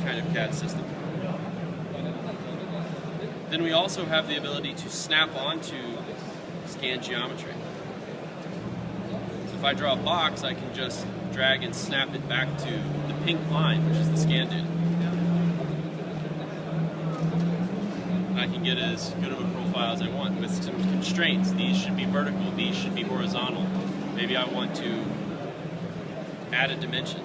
kind of CAD system. Then we also have the ability to snap onto scan geometry. So if I draw a box, I can just drag and snap it back to the pink line, which is the scan data. And I can get as good of a profile as I want with some constraints. These should be vertical, these should be horizontal. Maybe I want to add a dimension.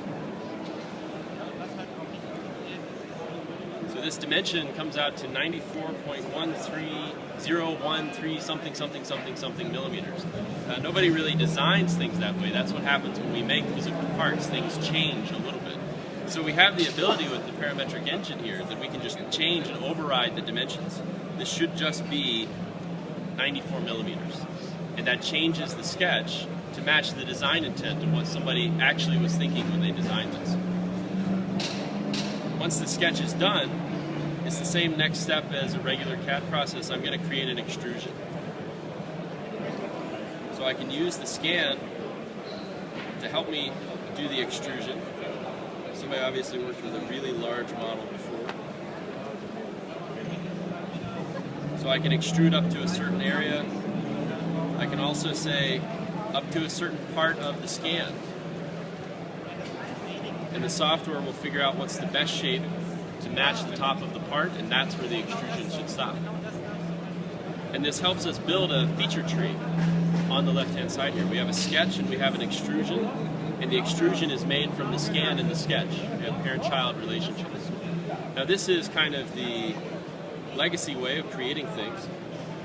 So this dimension comes out to 94.13013 something millimeters. Nobody really designs things that way. That's what happens when we make physical parts. Things change a little bit. So we have the ability with the parametric engine here that we can just change and override the dimensions. This should just be 94 millimeters. And that changes the sketch to match the design intent of what somebody actually was thinking when they designed this. Once the sketch is done, it's the same next step as a regular CAD process. I'm going to create an extrusion. So I can use the scan to help me do the extrusion. Somebody obviously worked with a really large model before. So I can extrude up to a certain area. I can also say up to a certain part of the scan. And the software will figure out what's the best shape to match the top of the part, and that's where the extrusion should stop. And this helps us build a feature tree on the left-hand side here. We have a sketch and we have an extrusion, and the extrusion is made from the scan and the sketch. We have parent-child relationships. Now this is kind of the legacy way of creating things.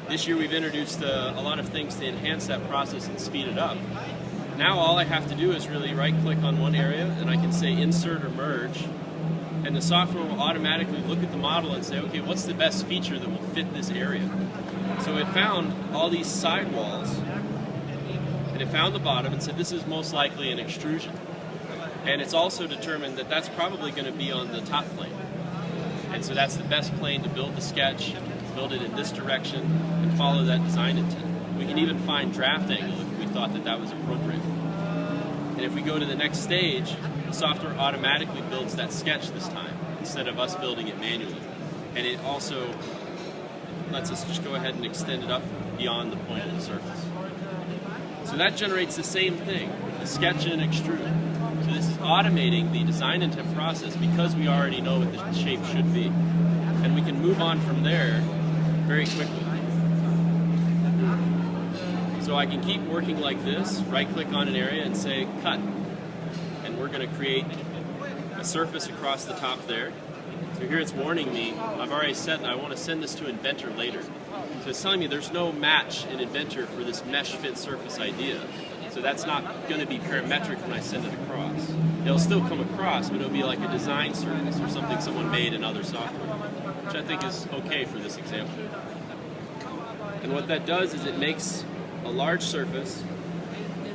This year we've introduced a lot of things to enhance that process and speed it up. Now all I have to do is really right-click on one area, and I can say insert or merge, and the software will automatically look at the model and say, okay, what's the best feature that will fit this area? So it found all these side walls, and it found the bottom and said this is most likely an extrusion. And it's also determined that that's probably going to be on the top plane. And so that's the best plane to build the sketch, build it in this direction, and follow that design intent. We can even find draft angle if we thought that that was appropriate. And if we go to the next stage, the software automatically builds that sketch this time, instead of us building it manually. And it also lets us just go ahead and extend it up beyond the point of the surface. So that generates the same thing, a sketch and an extrude. So this is automating the design intent process because we already know what the shape should be. And we can move on from there very quickly. So I can keep working like this, right-click on an area and say cut. And we're going to create a surface across the top there. So here it's warning me, I've already set, I want to send this to Inventor later. So it's telling me there's no match in Inventor for this mesh fit surface idea. So that's not going to be parametric when I send it across. It'll still come across, but it'll be like a design surface or something someone made in other software, which I think is okay for this example. And what that does is it makes a large surface,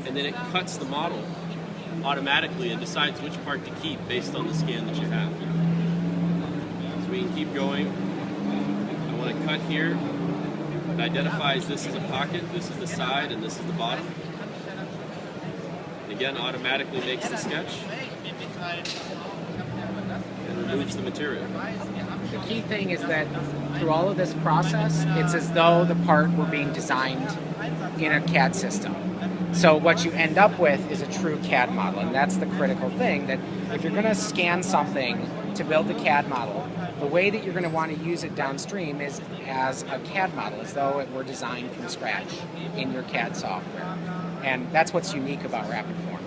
and then it cuts the model automatically and decides which part to keep based on the scan that you have. So we can keep going. I want to cut here. It identifies this as a pocket, this is the side, and this is the bottom. And again, automatically makes the sketch and removes the material. The key thing is that through all of this process, it's as though the part were being designed in a CAD system. So what you end up with is a true CAD model, and that's the critical thing, that if you're going to scan something to build the CAD model, the way that you're going to want to use it downstream is as a CAD model, as though it were designed from scratch in your CAD software. And that's what's unique about RapidForm.